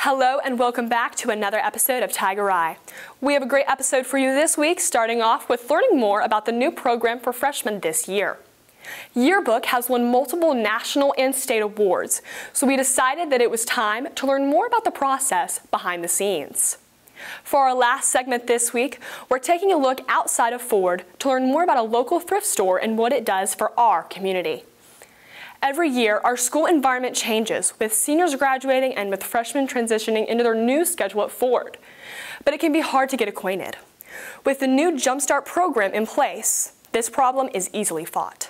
Hello and welcome back to another episode of Tiger Eye. We have a great episode for you this week, starting off with learning more about the new program for freshmen this year. Yearbook has won multiple national and state awards, so we decided that it was time to learn more about the process behind the scenes. For our last segment this week, we're taking a look outside of Ford to learn more about a local thrift store and what it does for our community. Every year, our school environment changes, with seniors graduating and with freshmen transitioning into their new schedule at Ford. But it can be hard to get acquainted. With the new Jumpstart program in place, this problem is easily fought.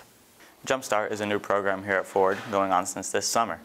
Jumpstart is a new program here at Ford going on since this summer.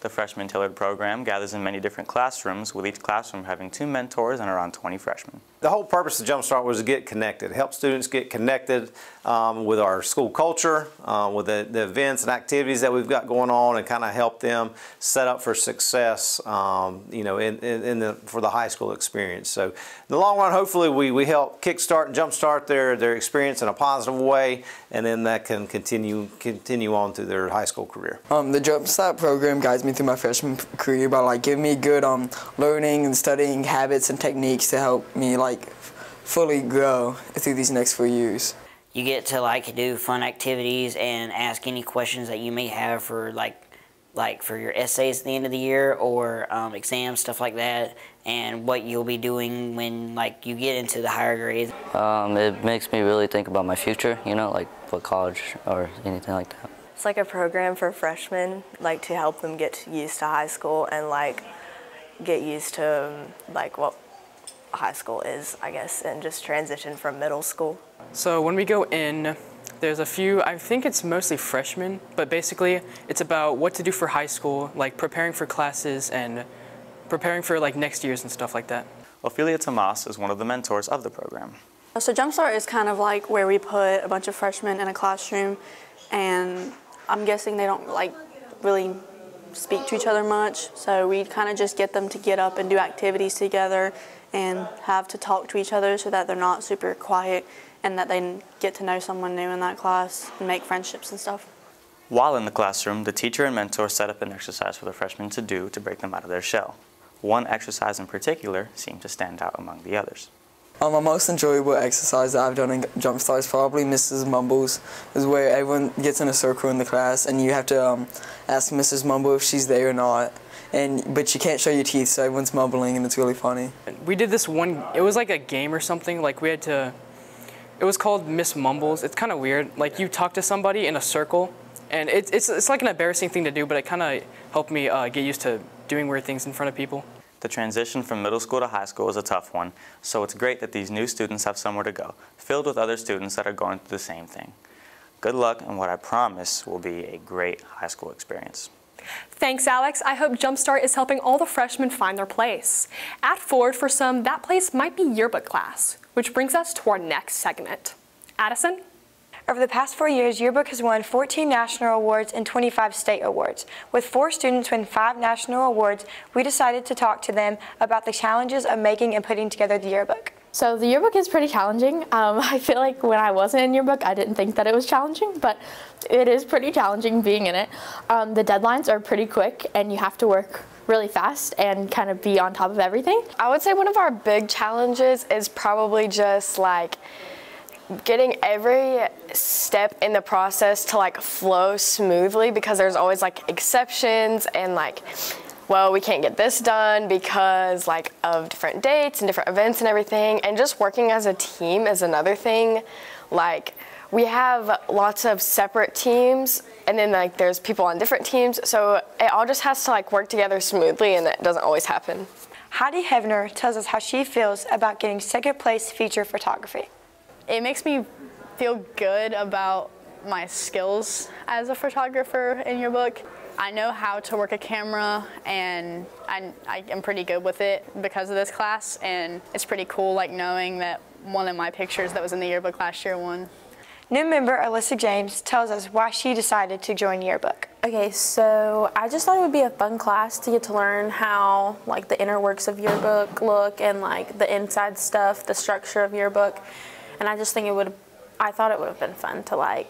The freshman tailored program gathers in many different classrooms, with each classroom having 2 mentors and around 20 freshmen. The whole purpose of Jumpstart was to get connected, help students get connected with our school culture, with the events and activities that we've got going on, and kind of help them set up for success, for the high school experience. So in the long run, hopefully we help kickstart and jumpstart their experience in a positive way, and then that can continue on through their high school career. The Jumpstart program guides me through my freshman career by giving me good learning and studying habits and techniques to help me fully grow through these next 4 years. You get to do fun activities and ask any questions that you may have for for your essays at the end of the year or exams, stuff like that, and what you'll be doing when you get into the higher grades. It makes me really think about my future, what college or anything like that. It's like a program for freshmen, to help them get used to high school and get used to what high school is, I guess, and just transition from middle school. So when we go in, there's a few, I think it's mostly freshmen, but basically it's about what to do for high school, preparing for classes and preparing for next year's and stuff like that. Ophelia Tomas is one of the mentors of the program. So Jumpstart is kind of where we put a bunch of freshmen in a classroom, and I'm guessing they don't really speak to each other much, so we kind of just get them to get up and do activities together and have to talk to each other so that they're not super quiet and that they get to know someone new in that class and make friendships and stuff. While in the classroom, the teacher and mentor set up an exercise for the freshmen to do to break them out of their shell. One exercise in particular seemed to stand out among the others. My most enjoyable exercise that I've done in Jumpstart is probably Mrs. Mumbles, is where everyone gets in a circle in the class and you have to ask Mrs. Mumble if she's there or not. But you can't show your teeth, so everyone's mumbling, and it's really funny. We did this one, it was like a game or something, it was called Miss Mumbles. It's kind of weird, you talk to somebody in a circle, and it's like an embarrassing thing to do, but it kind of helped me get used to doing weird things in front of people. The transition from middle school to high school is a tough one, so it's great that these new students have somewhere to go, filled with other students that are going through the same thing. Good luck in what I promise will be a great high school experience. Thanks, Alex. I hope Jumpstart is helping all the freshmen find their place. At Ford, for some, that place might be yearbook class, which brings us to our next segment. Addison? Over the past 4 years, Yearbook has won 14 national awards and 25 state awards. With 4 students win 5 national awards, we decided to talk to them about the challenges of making and putting together the yearbook. So the yearbook is pretty challenging. I feel like when I wasn't in yearbook, I didn't think that it was challenging, but it is pretty challenging being in it. The deadlines are pretty quick, and you have to work really fast and kind of be on top of everything. I would say one of our big challenges is probably just getting every step in the process to flow smoothly, because there's always exceptions and well, we can't get this done because of different dates and different events and everything. And just working as a team is another thing. We have lots of separate teams, and then there's people on different teams, so it all just has to work together smoothly, and that doesn't always happen. Heidi Hevner tells us how she feels about getting second place feature photography. It makes me feel good about my skills as a photographer in Yearbook. I know how to work a camera, and I am pretty good with it because of this class, and it's pretty cool knowing that one of my pictures that was in the yearbook last year won. New member Alyssa James tells us why she decided to join Yearbook. Okay, so I just thought it would be a fun class to get to learn how the inner works of Yearbook look, and the inside stuff, the structure of Yearbook, and I just think I thought it would have been fun to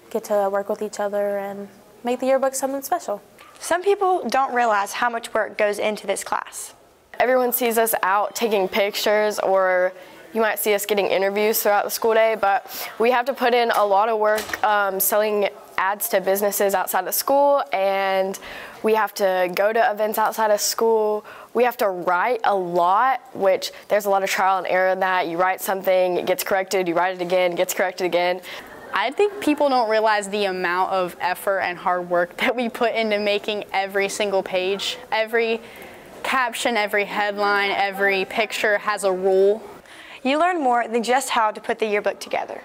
get to work with each other and make the yearbook something special. Some people don't realize how much work goes into this class. Everyone sees us out taking pictures, or you might see us getting interviews throughout the school day, but we have to put in a lot of work selling ads to businesses outside of school, and we have to go to events outside of school. We have to write a lot, which there's a lot of trial and error in that. You write something, it gets corrected, you write it again, it gets corrected again. I think people don't realize the amount of effort and hard work that we put into making every single page. Every caption, every headline, every picture has a rule. You learn more than just how to put the yearbook together.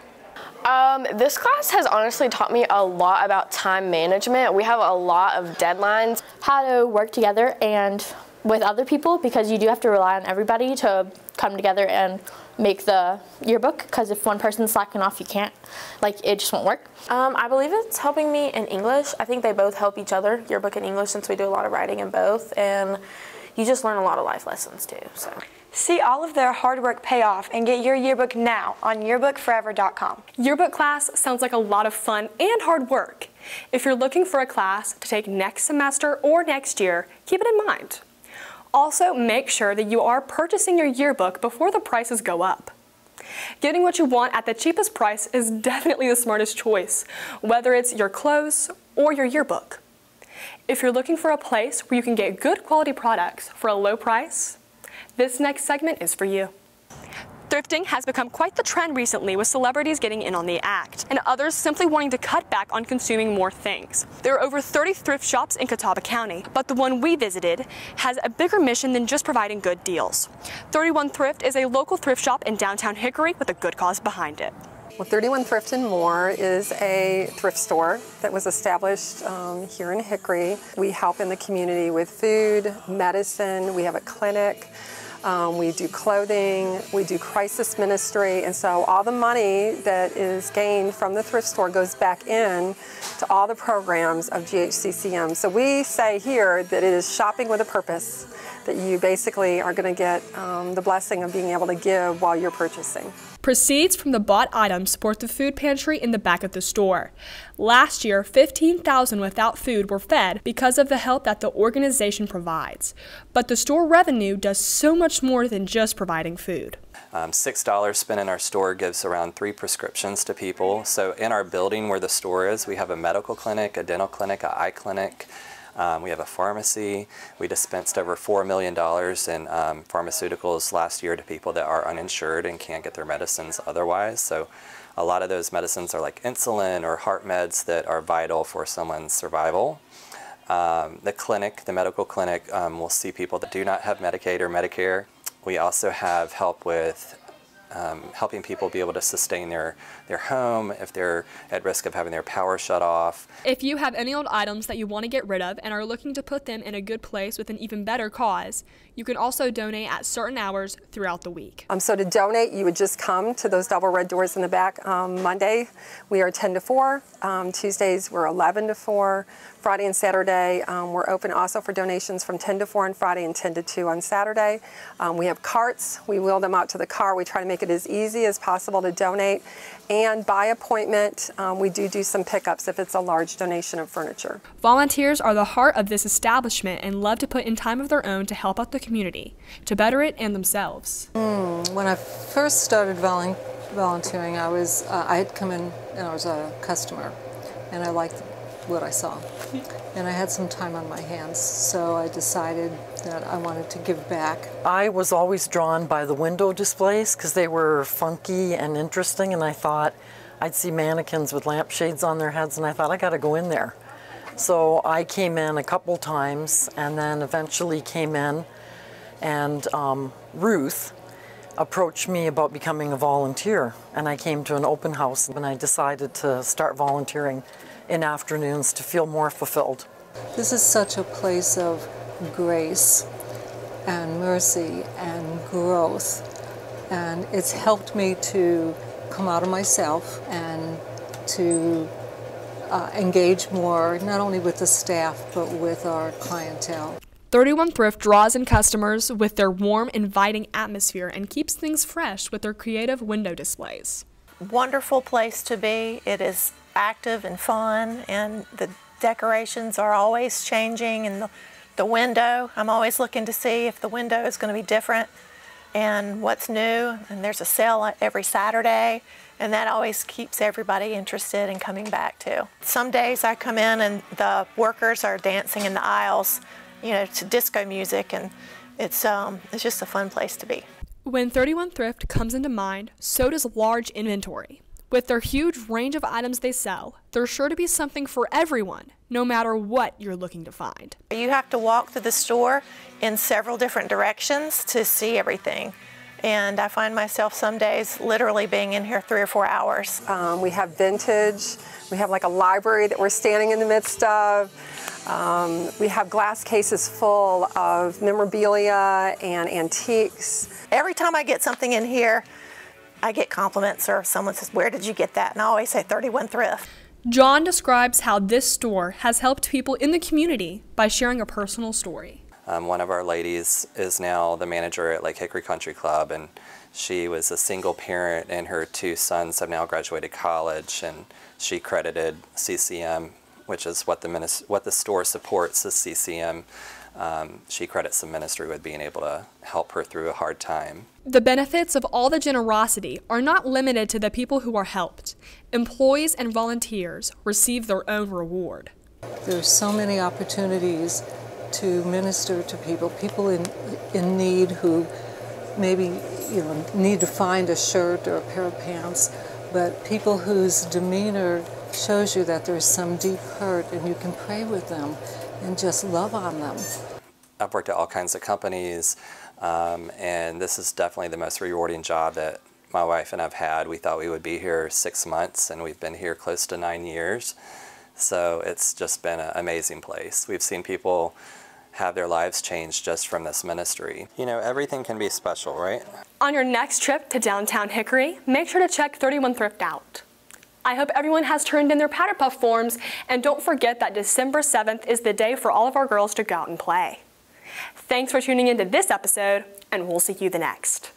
This class has honestly taught me a lot about time management. We have a lot of deadlines. How to work together and with other people, because you do have to rely on everybody to come together and make the yearbook, because if one person's slacking off, you can't, it just won't work. I believe it's helping me in English. I think they both help each other, yearbook and English, since we do a lot of writing in both, and you just learn a lot of life lessons too. So see all of their hard work pay off and get your yearbook now on yearbookforever.com. Yearbook class sounds like a lot of fun and hard work. If you're looking for a class to take next semester or next year, keep it in mind. Also, make sure that you are purchasing your yearbook before the prices go up. Getting what you want at the cheapest price is definitely the smartest choice, whether it's your clothes or your yearbook. If you're looking for a place where you can get good quality products for a low price, this next segment is for you. Thrifting has become quite the trend recently, with celebrities getting in on the act and others simply wanting to cut back on consuming more things. There are over 30 thrift shops in Catawba County, but the one we visited has a bigger mission than just providing good deals. 31 Thrift is a local thrift shop in downtown Hickory with a good cause behind it. Well, 31 Thrift and More is a thrift store that was established here in Hickory. We help in the community with food, medicine, we have a clinic. We do clothing, we do crisis ministry, and so all the money that is gained from the thrift store goes back in to all the programs of GHCCM. So we say here that it is shopping with a purpose, that you basically are going to get the blessing of being able to give while you're purchasing. Proceeds from the bought items support the food pantry in the back of the store. Last year, 15,000 without food were fed because of the help that the organization provides. But the store revenue does so much more than just providing food. $6 spent in our store gives around 3 prescriptions to people. So in our building where the store is, we have a medical clinic, a dental clinic, an eye clinic. We have a pharmacy. We dispensed over $4 million in pharmaceuticals last year to people that are uninsured and can't get their medicines otherwise. So a lot of those medicines are like insulin or heart meds that are vital for someone's survival. The clinic, the medical clinic, will see people that do not have Medicaid or Medicare. We also have help with helping people be able to sustain their home if they're at risk of having their power shut off. If you have any old items that you want to get rid of and are looking to put them in a good place with an even better cause, you can also donate at certain hours throughout the week. So to donate, you would just come to those double red doors in the back. Monday, we are 10 to 4. Tuesdays, we're 11 to 4. Friday and Saturday, we're open also for donations from 10 to 4 on Friday and 10 to 2 on Saturday. We have carts. We wheel them out to the car. We try to make it as easy as possible to donate. And by appointment, we do some pickups if it's a large donation of furniture. Volunteers are the heart of this establishment and love to put in time of their own to help out the community, to better it and themselves. When I first started volunteering, I had come in and I was a customer, and I liked what I saw. And I had some time on my hands, so I decided that I wanted to give back. I was always drawn by the window displays because they were funky and interesting, and I thought I'd see mannequins with lampshades on their heads, and I thought I got to go in there. So I came in a couple times and then eventually came in, and Ruth approached me about becoming a volunteer, and I came to an open house and I decided to start volunteering in afternoons to feel more fulfilled. This is such a place of grace and mercy and growth, and it's helped me to come out of myself and to engage more, not only with the staff, but with our clientele. 31 Thrift draws in customers with their warm, inviting atmosphere and keeps things fresh with their creative window displays. Wonderful place to be. It is active and fun, and the decorations are always changing, and the window, I'm always looking to see if the window is going to be different and what's new. And there's a sale every Saturday, and that always keeps everybody interested in coming back too. Some days I come in and the workers are dancing in the aisles, you know, to disco music, and it's just a fun place to be. When 31 Thrift comes into mind, so does large inventory. With their huge range of items they sell, there's sure to be something for everyone, no matter what you're looking to find. You have to walk through the store in several different directions to see everything. And I find myself some days literally being in here 3 or 4 hours. We have vintage. We have like a library that we're standing in the midst of. We have glass cases full of memorabilia and antiques. Every time I get something in here, I get compliments, or someone says, "Where did you get that?" And I always say 31 Thrift. John describes how this store has helped people in the community by sharing a personal story. One of our ladies is now the manager at Lake Hickory Country Club, and she was a single parent, and her 2 sons have now graduated college, and she credited CCM, which is what the store supports, is CCM. She credits the ministry with being able to help her through a hard time. The benefits of all the generosity are not limited to the people who are helped. Employees and volunteers receive their own reward. There's so many opportunities to minister to people in need who maybe need to find a shirt or a pair of pants, but people whose demeanor shows you that there's some deep hurt, and you can pray with them and just love on them. I've worked at all kinds of companies, and this is definitely the most rewarding job that my wife and I've had. We thought we would be here 6 months, and we've been here close to 9 years. So it's just been an amazing place. We've seen people have their lives changed just from this ministry. You know, everything can be special, right? On your next trip to downtown Hickory, make sure to check 31 Thrift out. I hope everyone has turned in their Powder Puff forms, and don't forget that December 7th is the day for all of our girls to go out and play. Thanks for tuning into this episode, and we'll see you the next.